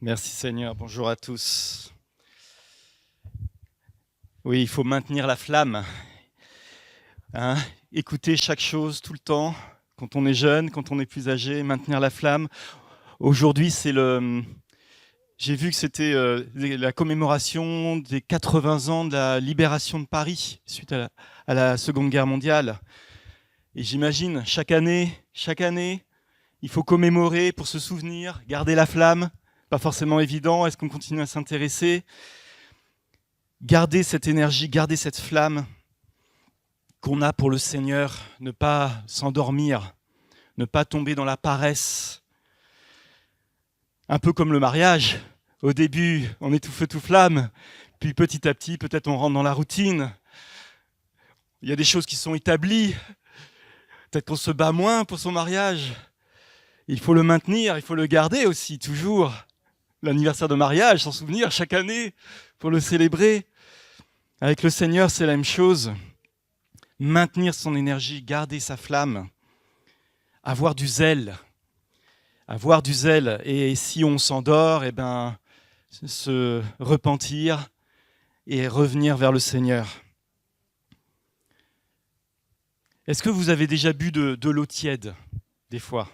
Merci Seigneur, bonjour à tous. Oui, il faut maintenir la flamme, hein, écouter chaque chose tout le temps, quand on est jeune, quand on est plus âgé, maintenir la flamme. Aujourd'hui, j'ai vu que c'était la commémoration des 80 ans de la libération de Paris suite à la Seconde Guerre mondiale. Et j'imagine, chaque année, il faut commémorer pour se souvenir, garder la flamme. Pas forcément évident, est-ce qu'on continue à s'intéresser ? Garder cette énergie, garder cette flamme qu'on a pour le Seigneur, ne pas s'endormir, ne pas tomber dans la paresse. Un peu comme le mariage, au début on est tout feu tout flamme, puis petit à petit peut-être on rentre dans la routine. Il y a des choses qui sont établies, peut-être qu'on se bat moins pour son mariage. Il faut le maintenir, il faut le garder aussi, toujours. L'anniversaire de mariage, s'en souvenir chaque année pour le célébrer. Avec le Seigneur, c'est la même chose. Maintenir son énergie, garder sa flamme, avoir du zèle. Avoir du zèle. Et si on s'endort, se repentir et revenir vers le Seigneur. Est-ce que vous avez déjà bu de l'eau tiède, des fois ?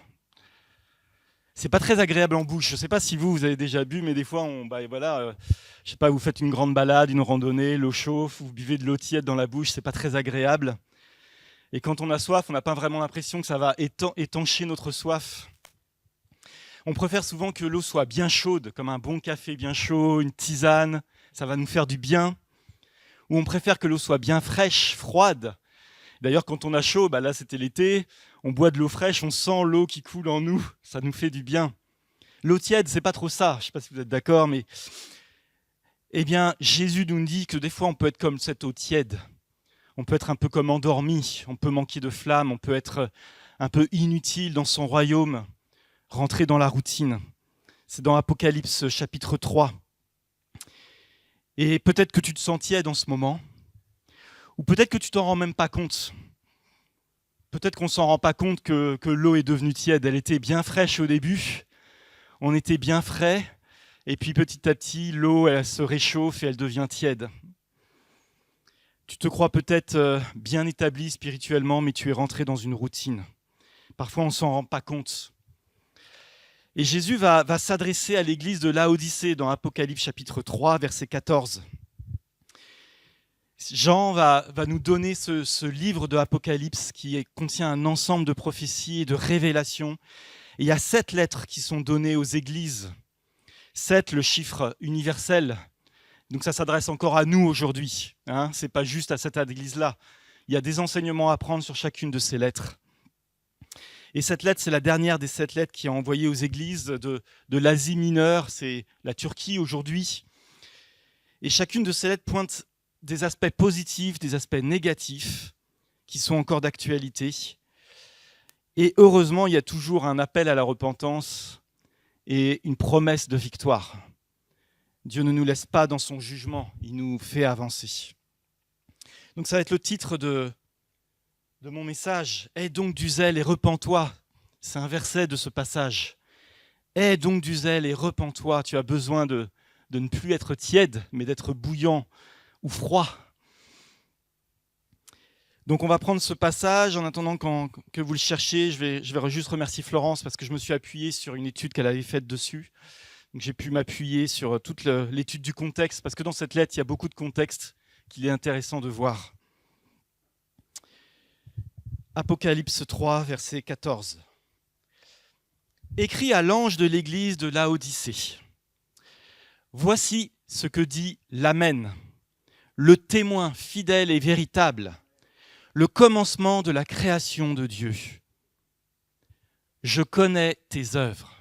C'est pas très agréable en bouche. Je sais pas si vous avez déjà bu, mais des fois, je sais pas, vous faites une grande balade, une randonnée, l'eau chauffe, vous buvez de l'eau tiède dans la bouche, c'est pas très agréable. Et quand on a soif, on n'a pas vraiment l'impression que ça va étancher notre soif. On préfère souvent que l'eau soit bien chaude, comme un bon café bien chaud, une tisane, ça va nous faire du bien. Ou on préfère que l'eau soit bien fraîche, froide. D'ailleurs, quand on a chaud, là c'était l'été, on boit de l'eau fraîche, on sent l'eau qui coule en nous, ça nous fait du bien. L'eau tiède, c'est pas trop ça, je ne sais pas si vous êtes d'accord, mais Jésus nous dit que des fois on peut être comme cette eau tiède. On peut être un peu comme endormi, on peut manquer de flamme, on peut être un peu inutile dans son royaume, rentrer dans la routine. C'est dans Apocalypse chapitre 3. Et peut-être que tu te sens tiède en ce moment, ou peut-être que tu t'en rends même pas compte. Peut-être qu'on s'en rend pas compte que l'eau est devenue tiède. Elle était bien fraîche au début, on était bien frais, et puis petit à petit, l'eau elle se réchauffe et elle devient tiède. Tu te crois peut-être bien établi spirituellement, mais tu es rentré dans une routine. Parfois, on ne s'en rend pas compte. Et Jésus va s'adresser à l'église de Laodicée dans Apocalypse chapitre 3, verset 14. Jean va nous donner ce livre de Apocalypse qui contient un ensemble de prophéties et de révélations. Et il y a 7 lettres qui sont données aux églises. 7, le chiffre universel. Donc ça s'adresse encore à nous aujourd'hui. Ce n'est pas juste à cette église-là. Il y a des enseignements à prendre sur chacune de ces lettres. Et cette lettre, c'est la dernière des 7 lettres qui est envoyée aux églises de l'Asie mineure. C'est la Turquie aujourd'hui. Et chacune de ces lettres pointe des aspects positifs, des aspects négatifs qui sont encore d'actualité. Et heureusement, il y a toujours un appel à la repentance et une promesse de victoire. Dieu ne nous laisse pas dans son jugement, il nous fait avancer. Donc ça va être le titre de mon message. « Aie donc du zèle et repens-toi ». C'est un verset de ce passage. « Aie donc du zèle et repens-toi ». Tu as besoin de ne plus être tiède, mais d'être bouillant ou froid. Donc on va prendre ce passage. En attendant que vous le cherchiez, je vais juste remercier Florence parce que je me suis appuyé sur une étude qu'elle avait faite dessus. Donc j'ai pu m'appuyer sur toute l'étude du contexte, parce que dans cette lettre, il y a beaucoup de contexte qu'il est intéressant de voir. Apocalypse 3, verset 14. Écrit à l'ange de l'église de Laodicée. Voici ce que dit l'Amen, le témoin fidèle et véritable, le commencement de la création de Dieu. Je connais tes œuvres.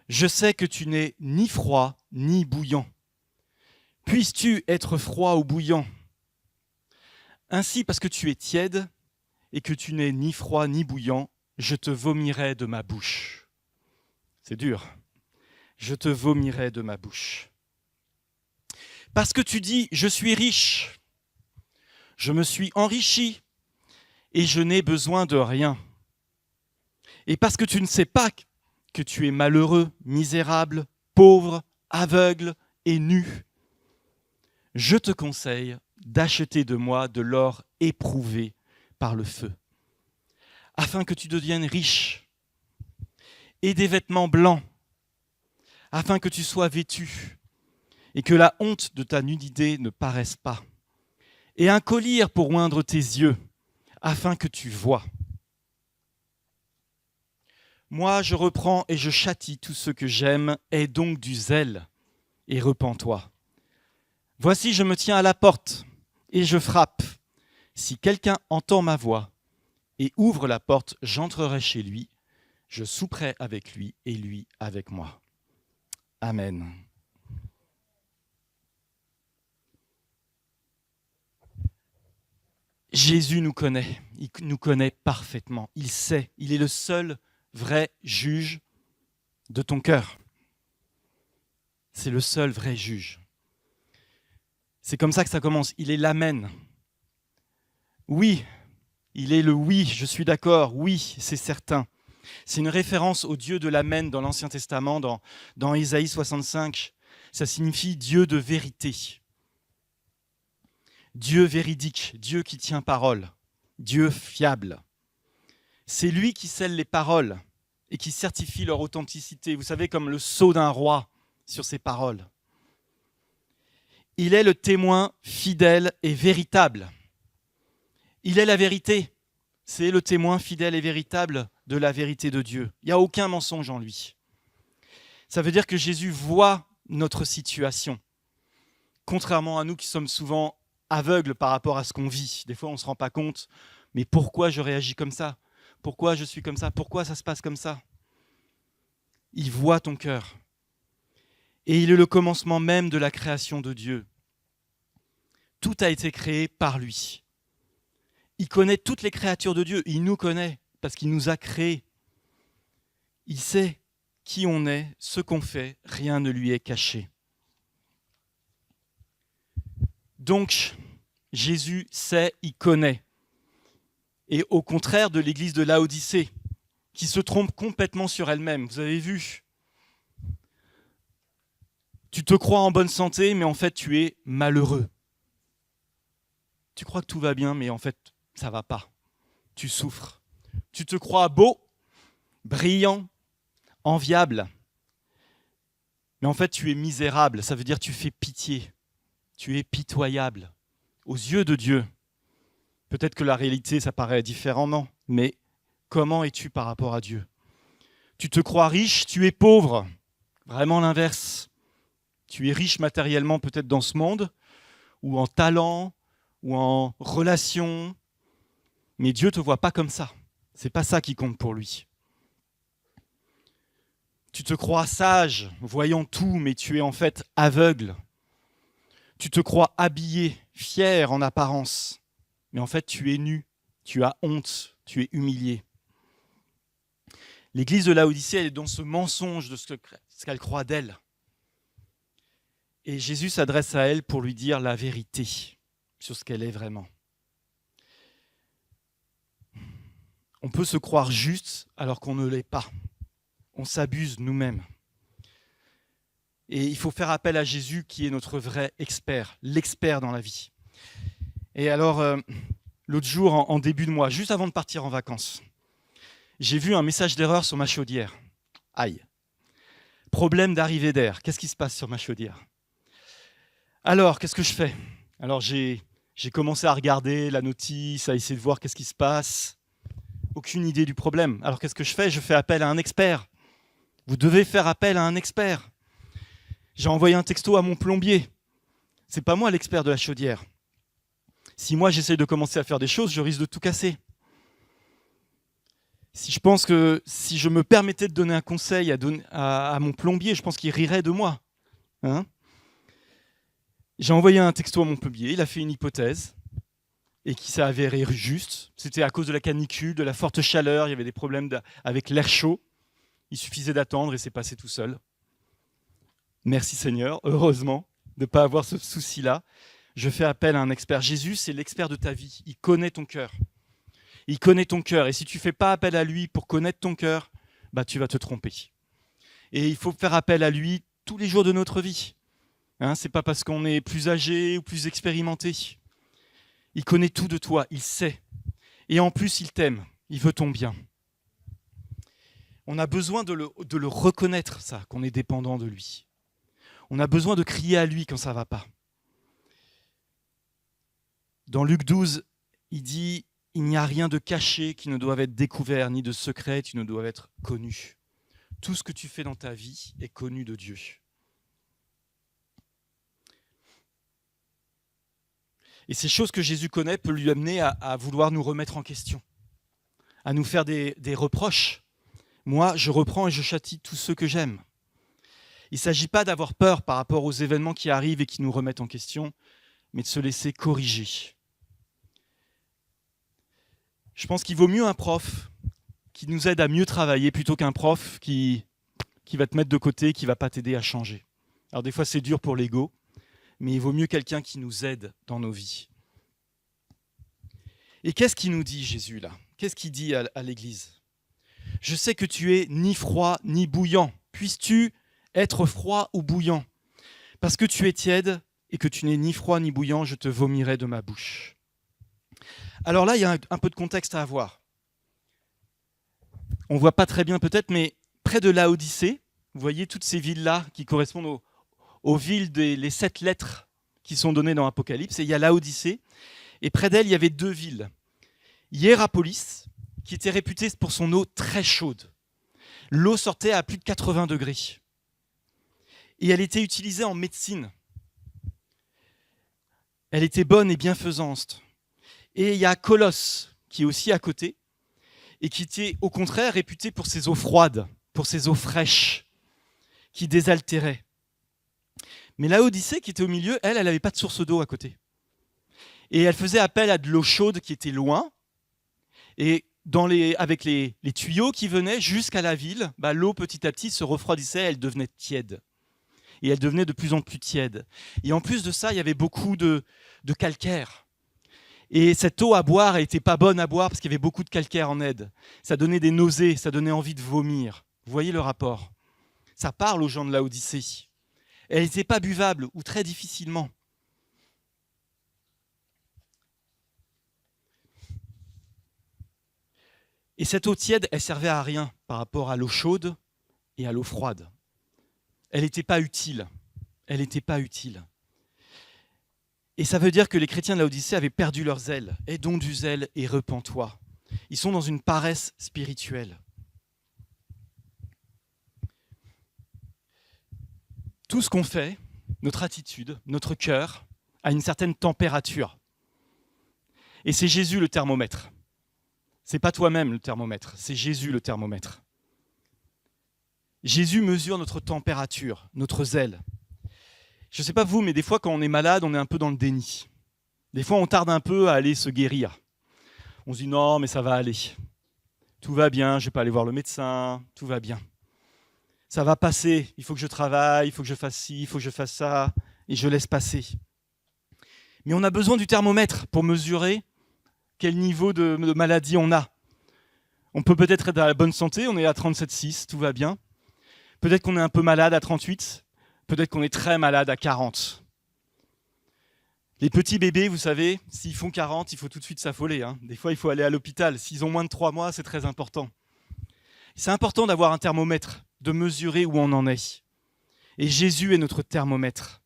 Je sais que tu n'es ni froid ni bouillant. Puisses-tu être froid ou bouillant ? Ainsi, parce que tu es tiède et que tu n'es ni froid ni bouillant, je te vomirai de ma bouche. C'est dur. Je te vomirai de ma bouche. Parce que tu dis, je suis riche, je me suis enrichi et je n'ai besoin de rien. Et parce que tu ne sais pas que tu es malheureux, misérable, pauvre, aveugle et nu. Je te conseille d'acheter de moi de l'or éprouvé par le feu, afin que tu deviennes riche, et des vêtements blancs, afin que tu sois vêtu, et que la honte de ta nudité ne paraisse pas, et un collier pour oindre tes yeux, afin que tu vois. Moi, je reprends et je châtie tout ce que j'aime, aie donc du zèle, et repens-toi. Voici, je me tiens à la porte, et je frappe. Si quelqu'un entend ma voix, et ouvre la porte, j'entrerai chez lui, je souperai avec lui, et lui avec moi. Amen. Jésus nous connaît, il nous connaît parfaitement, il sait, il est le seul vrai juge de ton cœur. C'est le seul vrai juge. C'est comme ça que ça commence, il est l'Amen. Oui, il est le oui, je suis d'accord, oui, c'est certain. C'est une référence au Dieu de l'Amen dans l'Ancien Testament, dans Ésaïe 65. Ça signifie Dieu de vérité. Dieu véridique, Dieu qui tient parole, Dieu fiable. C'est lui qui scelle les paroles et qui certifie leur authenticité. Vous savez, comme le sceau d'un roi sur ses paroles. Il est le témoin fidèle et véritable. Il est la vérité. C'est le témoin fidèle et véritable de la vérité de Dieu. Il n'y a aucun mensonge en lui. Ça veut dire que Jésus voit notre situation. Contrairement à nous qui sommes souvent aveugles par rapport à ce qu'on vit. Des fois, on ne se rend pas compte. Mais pourquoi je réagis comme ça ? Pourquoi je suis comme ça ? Pourquoi ça se passe comme ça ? Il voit ton cœur. Et il est le commencement même de la création de Dieu. Tout a été créé par lui. Il connaît toutes les créatures de Dieu. Il nous connaît parce qu'il nous a créés. Il sait qui on est, ce qu'on fait. Rien ne lui est caché. Donc, Jésus sait, il connaît. Et au contraire de l'église de Laodicée, qui se trompe complètement sur elle-même. Vous avez vu ? Tu te crois en bonne santé, mais en fait, tu es malheureux. Tu crois que tout va bien, mais en fait, ça ne va pas. Tu souffres. Tu te crois beau, brillant, enviable. Mais en fait, tu es misérable. Ça veut dire que tu fais pitié. Tu es pitoyable. Aux yeux de Dieu. Peut-être que la réalité, ça paraît différemment. Mais comment es-tu par rapport à Dieu ? Tu te crois riche, tu es pauvre. Vraiment l'inverse. Tu es riche matériellement peut-être dans ce monde, ou en talent, ou en relation. Mais Dieu ne te voit pas comme ça. Ce n'est pas ça qui compte pour lui. Tu te crois sage, voyant tout, mais tu es en fait aveugle. Tu te crois habillé, fier en apparence, mais en fait tu es nu, tu as honte, tu es humilié. L'église de Laodicée, elle est dans ce mensonge de ce qu'elle croit d'elle. Et Jésus s'adresse à elle pour lui dire la vérité sur ce qu'elle est vraiment. On peut se croire juste alors qu'on ne l'est pas. On s'abuse nous-mêmes. Et il faut faire appel à Jésus qui est notre vrai expert, l'expert dans la vie. Et alors, l'autre jour, en début de mois, juste avant de partir en vacances, j'ai vu un message d'erreur sur ma chaudière. Aïe. Problème d'arrivée d'air. Qu'est-ce qui se passe sur ma chaudière ? Alors, qu'est-ce que je fais ? Alors, j'ai commencé à regarder la notice, à essayer de voir qu'est-ce qui se passe. Aucune idée du problème. Alors, qu'est-ce que je fais ? Je fais appel à un expert. Vous devez faire appel à un expert. J'ai envoyé un texto à mon plombier. C'est pas moi l'expert de la chaudière. Si moi j'essaie de commencer à faire des choses, je risque de tout casser. Si je pense que si je me permettais de donner un conseil à mon plombier, je pense qu'il rirait de moi. Hein ? J'ai envoyé un texto à mon plombier, il a fait une hypothèse et qui s'est avérée juste. C'était à cause de la canicule, de la forte chaleur, il y avait des problèmes avec l'air chaud. Il suffisait d'attendre et c'est passé tout seul. Merci Seigneur, heureusement, de ne pas avoir ce souci-là. Je fais appel à un expert. Jésus, c'est l'expert de ta vie. Il connaît ton cœur. Il connaît ton cœur. Et si tu ne fais pas appel à lui pour connaître ton cœur, bah, tu vas te tromper. Et il faut faire appel à lui tous les jours de notre vie. C'est pas parce qu'on est plus âgé ou plus expérimenté. Il connaît tout de toi, il sait. Et en plus, il t'aime, il veut ton bien. On a besoin de le reconnaître, ça, qu'on est dépendant de lui. On a besoin de crier à lui quand ça ne va pas. Dans Luc 12, il dit « Il n'y a rien de caché qui ne doive être découvert, ni de secret qui ne doive être connu. » Tout ce que tu fais dans ta vie est connu de Dieu. Et ces choses que Jésus connaît peuvent lui amener à vouloir nous remettre en question, à nous faire des reproches. Moi, je reprends et je châtie tous ceux que j'aime. Il ne s'agit pas d'avoir peur par rapport aux événements qui arrivent et qui nous remettent en question, mais de se laisser corriger. Je pense qu'il vaut mieux un prof qui nous aide à mieux travailler plutôt qu'un prof qui va te mettre de côté, qui ne va pas t'aider à changer. Alors des fois, c'est dur pour l'ego, mais il vaut mieux quelqu'un qui nous aide dans nos vies. Et qu'est-ce qu'il nous dit, Jésus, là ? Qu'est-ce qu'il dit à l'Église ? « Je sais que tu es ni froid ni bouillant. Puisses-tu être froid ou bouillant ? Parce que tu es tiède et que tu n'es ni froid ni bouillant, je te vomirai de ma bouche. » Alors là, il y a un peu de contexte à avoir. On ne voit pas très bien peut-être, mais près de Laodicée, vous voyez toutes ces villes-là qui correspondent aux villes les 7 lettres qui sont données dans l'Apocalypse. Et il y a Laodicée, et près d'elle, il y avait 2 villes. Hiérapolis, qui était réputée pour son eau très chaude. L'eau sortait à plus de 80 degrés. Et elle était utilisée en médecine. Elle était bonne et bienfaisante. Et il y a Colosse, qui est aussi à côté, et qui était au contraire réputée pour ses eaux froides, pour ses eaux fraîches, qui désaltéraient. Mais Laodicée, qui était au milieu, elle n'avait pas de source d'eau à côté. Et elle faisait appel à de l'eau chaude qui était loin. Et avec les tuyaux qui venaient jusqu'à la ville, l'eau petit à petit se refroidissait, elle devenait tiède. Et elle devenait de plus en plus tiède. Et en plus de ça, il y avait beaucoup de calcaire. Et cette eau à boire, elle n'était pas bonne à boire parce qu'il y avait beaucoup de calcaire en elle. Ça donnait des nausées, ça donnait envie de vomir. Vous voyez le rapport ? Ça parle aux gens de Laodicée. Elle n'était pas buvable ou très difficilement. Et cette eau tiède, elle servait à rien par rapport à l'eau chaude et à l'eau froide. Elle n'était pas utile. Elle n'était pas utile. Et ça veut dire que les chrétiens de Laodicée avaient perdu leur zèle. Aie donc du zèle et repens-toi. Ils sont dans une paresse spirituelle. Tout ce qu'on fait, notre attitude, notre cœur, a une certaine température. Et c'est Jésus le thermomètre. C'est pas toi-même le thermomètre, c'est Jésus le thermomètre. Jésus mesure notre température, notre zèle. Je ne sais pas vous, mais des fois quand on est malade, on est un peu dans le déni. Des fois on tarde un peu à aller se guérir. On se dit non, mais ça va aller. Tout va bien, je ne vais pas aller voir le médecin, tout va bien. Ça va passer, il faut que je travaille, il faut que je fasse ci, il faut que je fasse ça, et je laisse passer. Mais on a besoin du thermomètre pour mesurer quel niveau de maladie on a. On peut peut-être être à la bonne santé, on est à 37,6, tout va bien. Peut-être qu'on est un peu malade à 38, peut-être qu'on est très malade à 40. Les petits bébés, vous savez, s'ils font 40, il faut tout de suite s'affoler. Des fois, il faut aller à l'hôpital. S'ils ont moins de 3 mois, c'est très important. C'est important d'avoir un thermomètre, de mesurer où on en est. Et Jésus est notre thermomètre.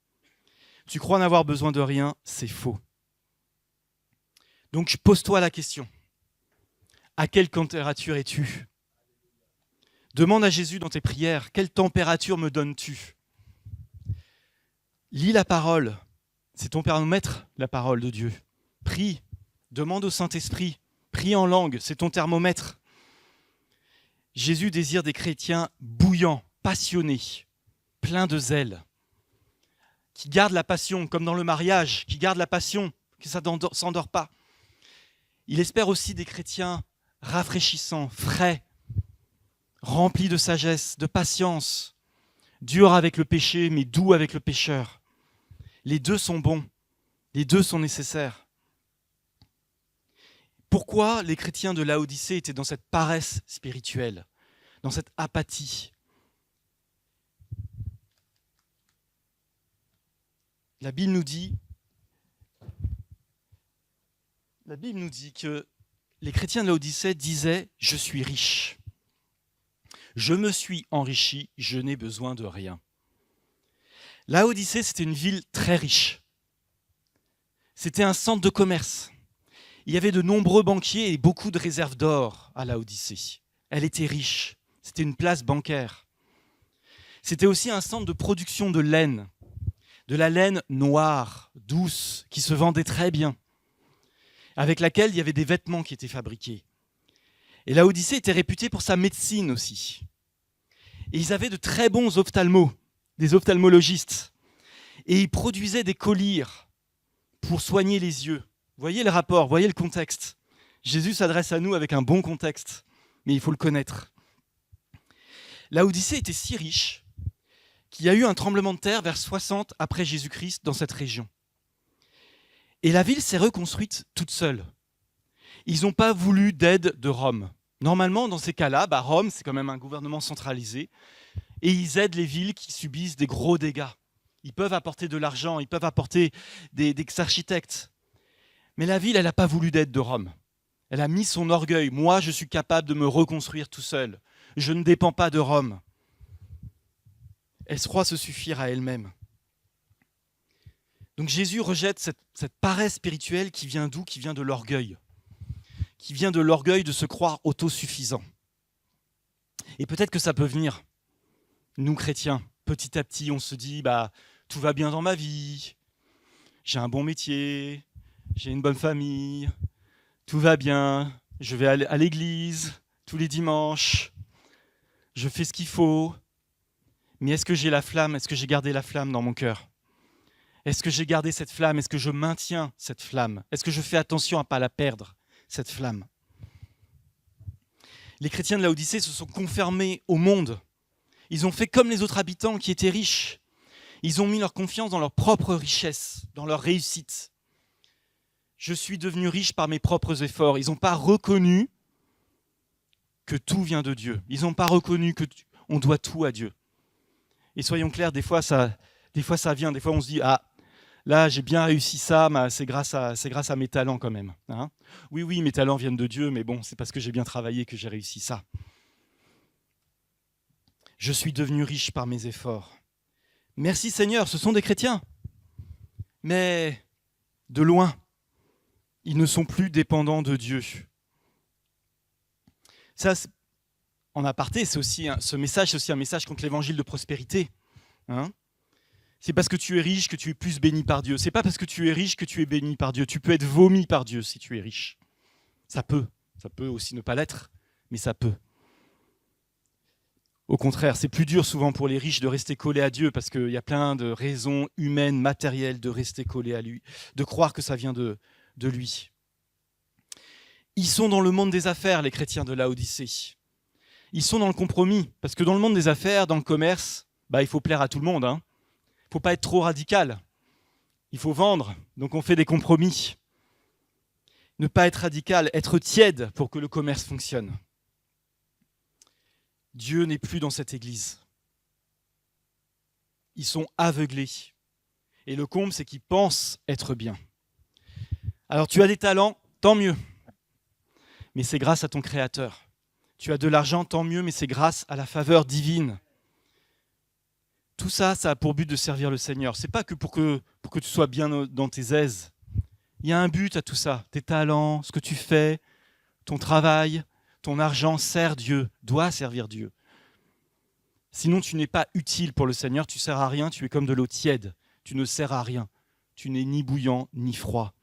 Tu crois n'avoir besoin de rien, c'est faux. Donc, pose-toi la question. À quelle température es-tu ? Demande à Jésus dans tes prières, quelle température me donnes-tu ? Lis la parole. C'est ton thermomètre, la parole de Dieu. Prie. Demande au Saint-Esprit. Prie en langue, c'est ton thermomètre. Jésus désire des chrétiens bouillants, passionnés, pleins de zèle, qui gardent la passion, comme dans le mariage, qui gardent la passion, que ça ne s'endort pas. Il espère aussi des chrétiens rafraîchissants, frais, remplis de sagesse, de patience, durs avec le péché, mais doux avec le pécheur. Les deux sont bons, les deux sont nécessaires. Pourquoi les chrétiens de Laodicée étaient dans cette paresse spirituelle, dans cette apathie ? La Bible nous dit que les chrétiens de Laodicée disaient « Je suis riche. Je me suis enrichi, je n'ai besoin de rien. » Laodicée, c'était une ville très riche. C'était un centre de commerce. Il y avait de nombreux banquiers et beaucoup de réserves d'or à Laodicée. Elle était riche. C'était une place bancaire. C'était aussi un centre de production de la laine noire, douce, qui se vendait très bien, avec laquelle il y avait des vêtements qui étaient fabriqués. Et Laodicée était réputée pour sa médecine aussi. Et ils avaient de très bons ophtalmos, des ophtalmologistes. Et ils produisaient des collyres pour soigner les yeux. Voyez le rapport, voyez le contexte. Jésus s'adresse à nous avec un bon contexte, mais il faut le connaître. Laodicée était si riche qu'il y a eu un tremblement de terre vers 60 après Jésus-Christ dans cette région. Et la ville s'est reconstruite toute seule. Ils n'ont pas voulu d'aide de Rome. Normalement, dans ces cas-là, Rome, c'est quand même un gouvernement centralisé, et ils aident les villes qui subissent des gros dégâts. Ils peuvent apporter de l'argent, ils peuvent apporter des architectes. Mais la ville, elle n'a pas voulu d'aide de Rome. Elle a mis son orgueil. Moi, je suis capable de me reconstruire tout seul. Je ne dépends pas de Rome. Elle se croit se suffire à elle-même. Donc Jésus rejette cette paresse spirituelle qui vient d'où ? Qui vient de l'orgueil. Qui vient de l'orgueil de se croire autosuffisant. Et peut-être que ça peut venir, nous chrétiens, petit à petit, on se dit, tout va bien dans ma vie, j'ai un bon métier, j'ai une bonne famille, tout va bien, je vais aller à l'église tous les dimanches, je fais ce qu'il faut, mais est-ce que j'ai la flamme ? Est-ce que j'ai gardé la flamme dans mon cœur ? Est-ce que j'ai gardé cette flamme ? Est-ce que je maintiens cette flamme ? Est-ce que je fais attention à ne pas la perdre, cette flamme ? Les chrétiens de Laodicée se sont conformés au monde. Ils ont fait comme les autres habitants qui étaient riches. Ils ont mis leur confiance dans leur propre richesse, dans leur réussite. Je suis devenu riche par mes propres efforts. Ils n'ont pas reconnu que tout vient de Dieu. Ils n'ont pas reconnu qu'on doit tout à Dieu. Et soyons clairs, des fois ça vient, des fois on se dit « Ah, là j'ai bien réussi ça, c'est grâce à mes talents quand même. Hein » Oui, mes talents viennent de Dieu, mais bon, c'est parce que j'ai bien travaillé que j'ai réussi ça. Je suis devenu riche par mes efforts. Merci Seigneur, ce sont des chrétiens. Mais de loin, ils ne sont plus dépendants de Dieu. Ça, en aparté, ce message, c'est aussi un message contre l'évangile de prospérité. Hein ? C'est parce que tu es riche que tu es plus béni par Dieu. C'est pas parce que tu es riche que tu es béni par Dieu. Tu peux être vomi par Dieu si tu es riche. Ça peut aussi ne pas l'être, mais ça peut. Au contraire, c'est plus dur souvent pour les riches de rester collés à Dieu parce qu'il y a plein de raisons humaines, matérielles de rester collés à lui, de croire que ça vient de lui. Ils sont dans le monde des affaires, les chrétiens de Laodicée. Ils sont dans le compromis, parce que dans le monde des affaires, dans le commerce, il faut plaire à tout le monde. Il ne faut pas être trop radical. Il faut vendre, donc on fait des compromis. Ne pas être radical, être tiède pour que le commerce fonctionne. Dieu n'est plus dans cette église. Ils sont aveuglés. Et le comble, c'est qu'ils pensent être bien. Alors tu as des talents, tant mieux. Mais c'est grâce à ton Créateur. Tu as de l'argent, tant mieux, mais c'est grâce à la faveur divine. Tout ça, ça a pour but de servir le Seigneur. C'est pas que pour que tu sois bien dans tes aises. Il y a un but à tout ça. Tes talents, ce que tu fais, ton travail, ton argent sert Dieu, doit servir Dieu. Sinon, tu n'es pas utile pour le Seigneur, tu ne sers à rien, tu es comme de l'eau tiède. Tu ne sers à rien. Tu n'es ni bouillant, ni froid.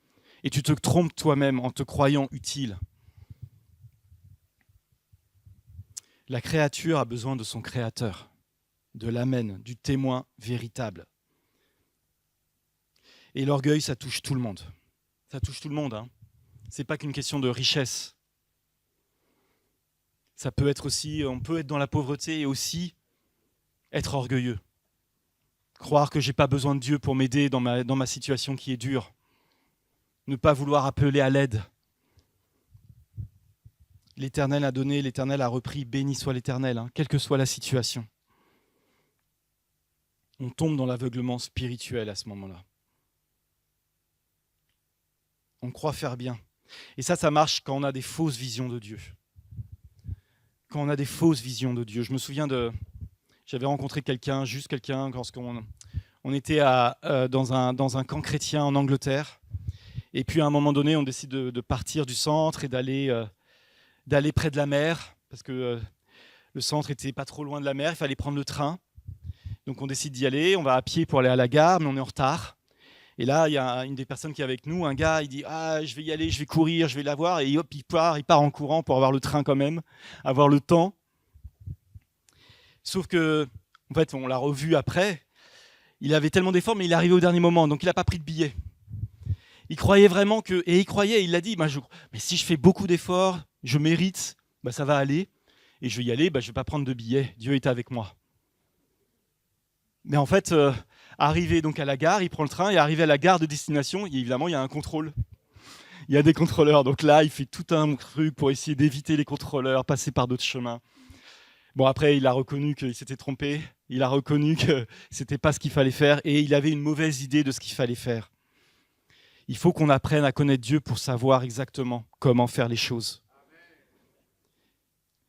Et tu te trompes toi-même en te croyant utile. La créature a besoin de son Créateur, de l'amen, du témoin véritable. Et l'orgueil, ça touche tout le monde. Ça touche tout le monde. Ce n'est pas qu'une question de richesse. Ça peut être aussi, on peut être dans la pauvreté et aussi être orgueilleux. Croire que je n'ai pas besoin de Dieu pour m'aider dans ma situation qui est dure. Ne pas vouloir appeler à l'aide. L'Éternel a donné, l'Éternel a repris, béni soit l'Éternel, quelle que soit la situation. On tombe dans l'aveuglement spirituel à ce moment-là. On croit faire bien. Et ça marche quand on a des fausses visions de Dieu. Quand on a des fausses visions de Dieu. Je me souviens j'avais rencontré quelqu'un lorsqu'on était dans un camp chrétien en Angleterre. Et puis à un moment donné, on décide de partir du centre et d'aller près de la mer, parce que le centre était pas trop loin de la mer, il fallait prendre le train. Donc on décide d'y aller, on va à pied pour aller à la gare, mais on est en retard. Et là, il y a une des personnes qui est avec nous, un gars, il dit « Ah, je vais y aller, je vais courir, je vais la voir ». Et hop, il part en courant pour avoir le train quand même, avoir le temps. Sauf que, en fait, on l'a revu après, il avait tellement d'efforts, mais il est arrivé au dernier moment, donc il n'a pas pris de billet. Il croyait vraiment que... Et il l'a dit, mais si je fais beaucoup d'efforts, je mérite, ça va aller. Et je vais y aller, je ne vais pas prendre de billet, Dieu est avec moi. Mais en fait, arrivé donc à la gare, il prend le train, et arrivé à la gare de destination, évidemment, il y a un contrôle. Il y a des contrôleurs, donc là, il fait tout un truc pour essayer d'éviter les contrôleurs, passer par d'autres chemins. Bon, après, il a reconnu qu'il s'était trompé, il a reconnu que c'était pas ce qu'il fallait faire, et il avait une mauvaise idée de ce qu'il fallait faire. Il faut qu'on apprenne à connaître Dieu pour savoir exactement comment faire les choses.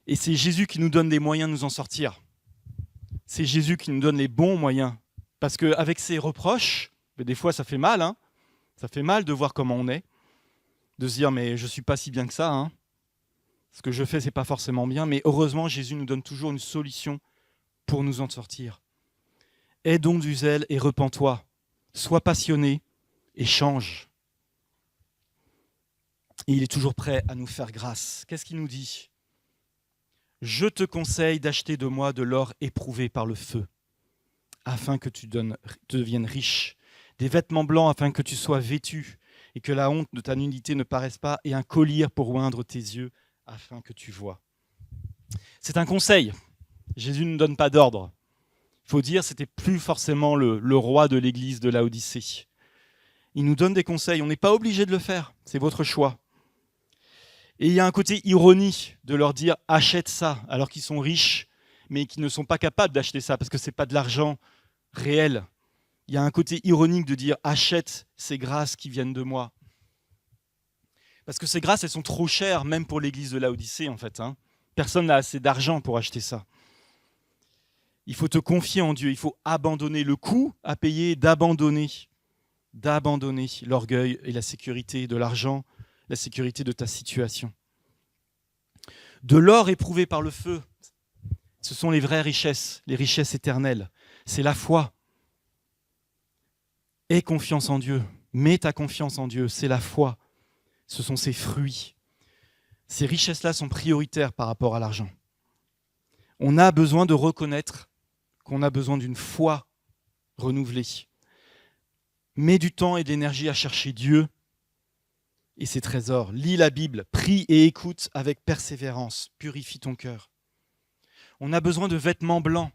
Et c'est Jésus qui nous donne les moyens de nous en sortir. C'est Jésus qui nous donne les bons moyens. Parce qu'avec ses reproches, des fois ça fait mal, hein. Ça fait mal de voir comment on est, de se dire mais je ne suis pas si bien que ça, hein. Ce que je fais, ce n'est pas forcément bien, mais heureusement, Jésus nous donne toujours une solution pour nous en sortir. Aie donc du zèle et repens-toi. Sois passionné et change. Et il est toujours prêt à nous faire grâce. Qu'est-ce qu'il nous dit ? Je te conseille d'acheter de moi de l'or éprouvé par le feu, afin que tu deviennes riche, des vêtements blancs afin que tu sois vêtu, et que la honte de ta nudité ne paraisse pas, et un collier pour oindre tes yeux, afin que tu vois. C'est un conseil. Jésus ne donne pas d'ordre. Il faut dire, c'était plus forcément le roi de l'église de Laodicée. Il nous donne des conseils. On n'est pas obligé de le faire. C'est votre choix. Et il y a un côté ironie de leur dire « achète ça », alors qu'ils sont riches, mais qui ne sont pas capables d'acheter ça, parce que ce n'est pas de l'argent réel. Il y a un côté ironique de dire « achète ces grâces qui viennent de moi ». Parce que ces grâces, elles sont trop chères, même pour l'église de Laodicée, en fait. Personne n'a assez d'argent pour acheter ça. Il faut te confier en Dieu, il faut abandonner le coût à payer, d'abandonner l'orgueil et la sécurité de l'argent, la sécurité de ta situation. De l'or éprouvé par le feu, ce sont les vraies richesses, les richesses éternelles. C'est la foi. Aie confiance en Dieu, mets ta confiance en Dieu, c'est la foi. Ce sont ses fruits. Ces richesses-là sont prioritaires par rapport à l'argent. On a besoin de reconnaître qu'on a besoin d'une foi renouvelée. Mets du temps et de l'énergie à chercher Dieu et ses trésors. Lis la Bible, prie et écoute avec persévérance. Purifie ton cœur. On a besoin de vêtements blancs.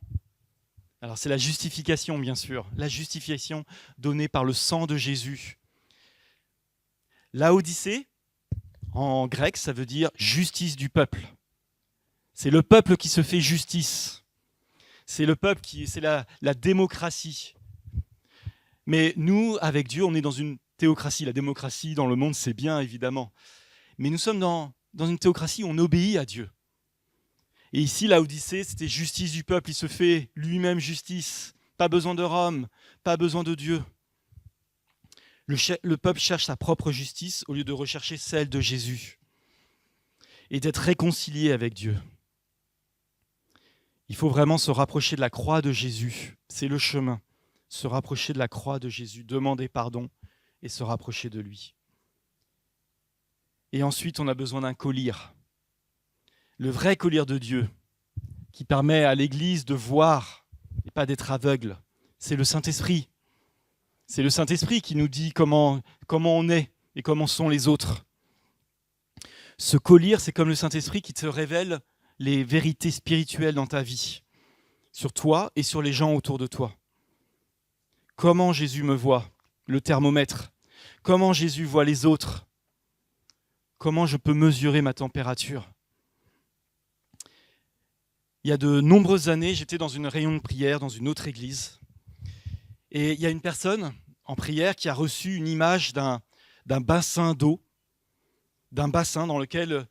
Alors c'est la justification, bien sûr. La justification donnée par le sang de Jésus. Laodicée, en grec, ça veut dire justice du peuple. C'est le peuple qui se fait justice. C'est le peuple c'est la démocratie. Mais nous, avec Dieu, on est dans une théocratie. La démocratie dans le monde, c'est bien, évidemment. Mais nous sommes dans une théocratie où on obéit à Dieu. Et ici, Laodicée, c'était justice du peuple. Il se fait lui-même justice. Pas besoin de Rome, pas besoin de Dieu. Le peuple cherche sa propre justice au lieu de rechercher celle de Jésus et d'être réconcilié avec Dieu. Il faut vraiment se rapprocher de la croix de Jésus. C'est le chemin. Se rapprocher de la croix de Jésus, demander pardon et se rapprocher de lui. Et ensuite, on a besoin d'un collier. Le vrai collier de Dieu qui permet à l'Église de voir et pas d'être aveugle. C'est le Saint-Esprit. C'est le Saint-Esprit qui nous dit comment on est et comment sont les autres. Ce collier, c'est comme le Saint-Esprit qui te révèle les vérités spirituelles dans ta vie, sur toi et sur les gens autour de toi. Comment Jésus me voit, le thermomètre. Comment Jésus voit les autres. Comment je peux mesurer ma température. Il y a de nombreuses années, j'étais dans une réunion de prière dans une autre église. Et il y a une personne en prière qui a reçu une image d'un d'un bassin d'eau, d'un bassin dans lequel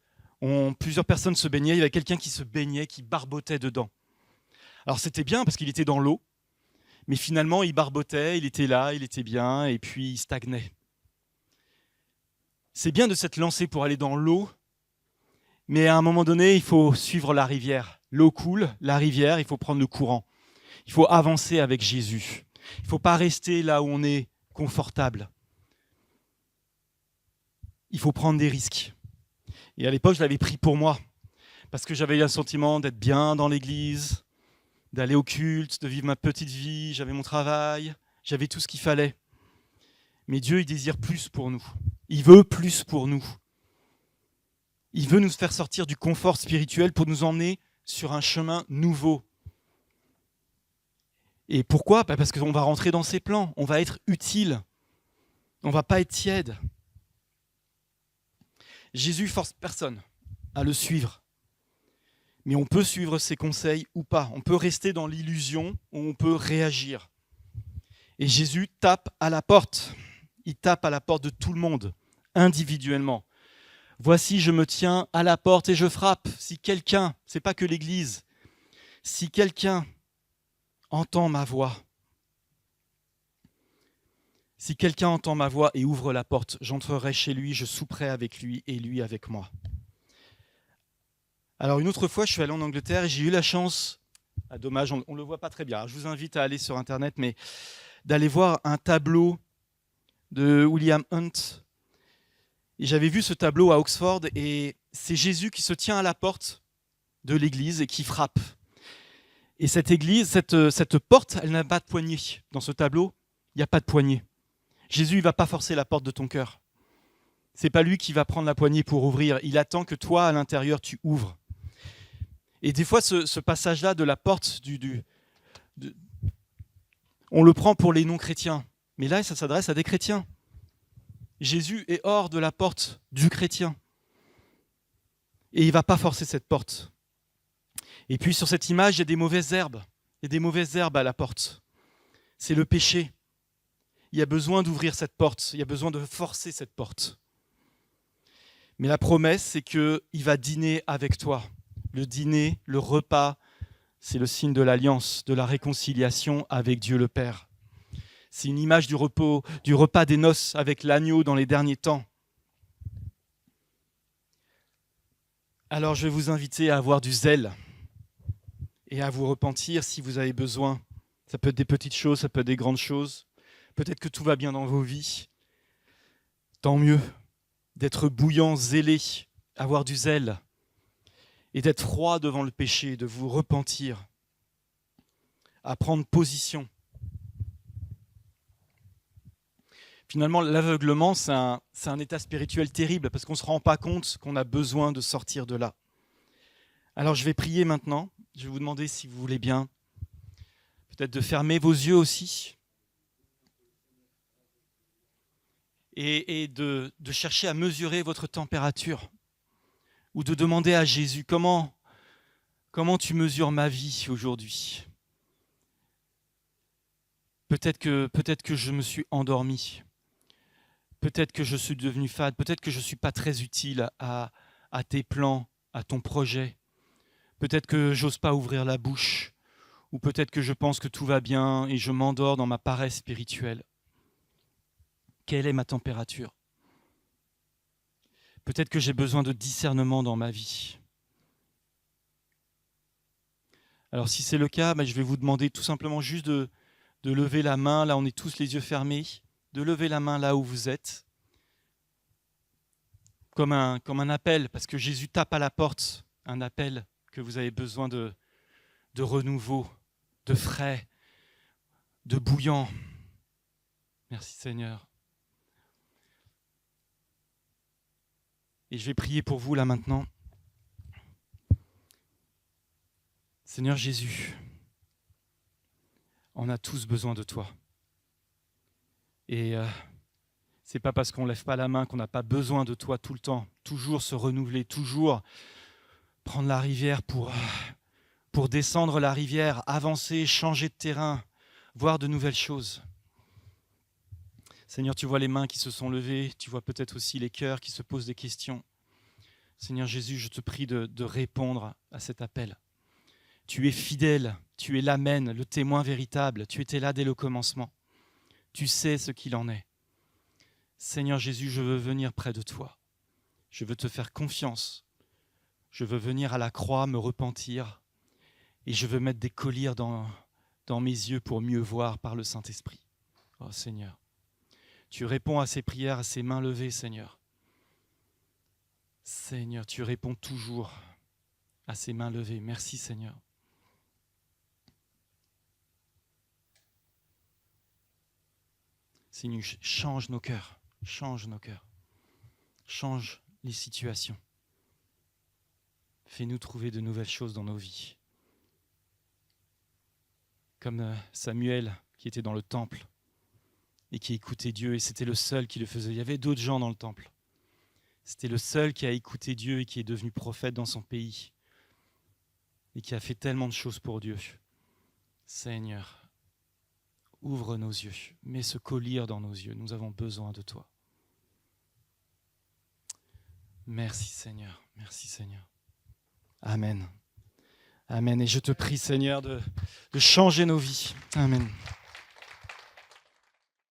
plusieurs personnes se baignaient. Il y avait quelqu'un qui se baignait, qui barbotait dedans. Alors c'était bien parce qu'il était dans l'eau, mais finalement il barbotait, il était là, il était bien, et puis il stagnait. C'est bien de s'être lancé pour aller dans l'eau, mais à un moment donné, il faut suivre la rivière. L'eau coule, la rivière, il faut prendre le courant. Il faut avancer avec Jésus. Il ne faut pas rester là où on est confortable. Il faut prendre des risques. Et à l'époque, je l'avais pris pour moi, parce que j'avais eu un sentiment d'être bien dans l'église, d'aller au culte, de vivre ma petite vie, j'avais mon travail, j'avais tout ce qu'il fallait. Mais Dieu, il désire plus pour nous. Il veut plus pour nous. Il veut nous faire sortir du confort spirituel pour nous emmener sur un chemin nouveau. Et pourquoi ? Parce qu'on va rentrer dans ses plans, on va être utile, on ne va pas être tiède. Jésus force personne à le suivre, mais on peut suivre ses conseils ou pas. On peut rester dans l'illusion ou on peut réagir. Et Jésus tape à la porte. Il tape à la porte de tout le monde, individuellement. Voici, je me tiens à la porte et je frappe. Si quelqu'un, c'est pas que l'Église, si quelqu'un entend ma voix, si quelqu'un entend ma voix et ouvre la porte, j'entrerai chez lui, je souperai avec lui et lui avec moi. Alors une autre fois, je suis allé en Angleterre et j'ai eu la chance, dommage, on ne le voit pas très bien, je vous invite à aller sur Internet, mais d'aller voir un tableau de William Hunt. Et j'avais vu ce tableau à Oxford et c'est Jésus qui se tient à la porte de l'église et qui frappe. Et cette église, cette porte, elle n'a pas de poignée. Dans ce tableau, il n'y a pas de poignée. Jésus ne va pas forcer la porte de ton cœur. Ce n'est pas lui qui va prendre la poignée pour ouvrir. Il attend que toi, à l'intérieur, tu ouvres. Et des fois, ce passage-là de la porte, on le prend pour les non-chrétiens. Mais là, ça s'adresse à des chrétiens. Jésus est hors de la porte du chrétien. Et il ne va pas forcer cette porte. Et puis sur cette image, il y a des mauvaises herbes. Il y a des mauvaises herbes à la porte. C'est le péché. Il y a besoin d'ouvrir cette porte. Il y a besoin de forcer cette porte. Mais la promesse, c'est qu'il va dîner avec toi. Le dîner, le repas, c'est le signe de l'alliance, de la réconciliation avec Dieu le Père. C'est une image du repas des noces avec l'agneau dans les derniers temps. Alors je vais vous inviter à avoir du zèle et à vous repentir si vous avez besoin. Ça peut être des petites choses, ça peut être des grandes choses. Peut-être que tout va bien dans vos vies. Tant mieux d'être bouillant, zélé, avoir du zèle et d'être froid devant le péché, de vous repentir, à prendre position. Finalement, l'aveuglement, c'est un état spirituel terrible parce qu'on ne se rend pas compte qu'on a besoin de sortir de là. Alors je vais prier maintenant. Je vais vous demander si vous voulez bien, peut-être de fermer vos yeux aussi et de chercher à mesurer votre température ou de demander à Jésus comment tu mesures ma vie aujourd'hui. Peut-être que je me suis endormi. Peut-être que je suis devenu fade, peut-être que je ne suis pas très utile à tes plans, à ton projet. Peut-être que j'ose pas ouvrir la bouche, ou peut-être que je pense que tout va bien et je m'endors dans ma paresse spirituelle. Quelle est ma température ? Peut-être que j'ai besoin de discernement dans ma vie. Alors si c'est le cas, je vais vous demander tout simplement juste de lever la main, là on est tous les yeux fermés, de lever la main là où vous êtes, comme un appel, parce que Jésus tape à la porte, un appel que vous avez besoin de renouveau, de frais, de bouillant. Merci Seigneur. Et je vais prier pour vous là maintenant. Seigneur Jésus, on a tous besoin de toi. Et c'est pas parce qu'on ne lève pas la main qu'on n'a pas besoin de toi tout le temps. Toujours se renouveler, toujours prendre la rivière pour descendre la rivière, avancer, changer de terrain, voir de nouvelles choses. Seigneur, tu vois les mains qui se sont levées, tu vois peut-être aussi les cœurs qui se posent des questions. Seigneur Jésus, je te prie de répondre à cet appel. Tu es fidèle, tu es l'Amen, le témoin véritable, tu étais là dès le commencement. Tu sais ce qu'il en est. Seigneur Jésus, je veux venir près de toi. Je veux te faire confiance. Je veux venir à la croix, me repentir, et je veux mettre des colliers dans mes yeux pour mieux voir par le Saint-Esprit. Oh Seigneur, tu réponds à ces prières, à ces mains levées, Seigneur. Seigneur, tu réponds toujours à ces mains levées. Merci Seigneur. Seigneur, change nos cœurs, change nos cœurs, change les situations. Fais-nous trouver de nouvelles choses dans nos vies. Comme Samuel qui était dans le temple et qui écoutait Dieu, et c'était le seul qui le faisait. Il y avait d'autres gens dans le temple. C'était le seul qui a écouté Dieu et qui est devenu prophète dans son pays et qui a fait tellement de choses pour Dieu. Seigneur, ouvre nos yeux, mets ce collier dans nos yeux. Nous avons besoin de toi. Merci Seigneur, merci Seigneur. Amen. Amen. Et je te prie Seigneur de changer nos vies. Amen.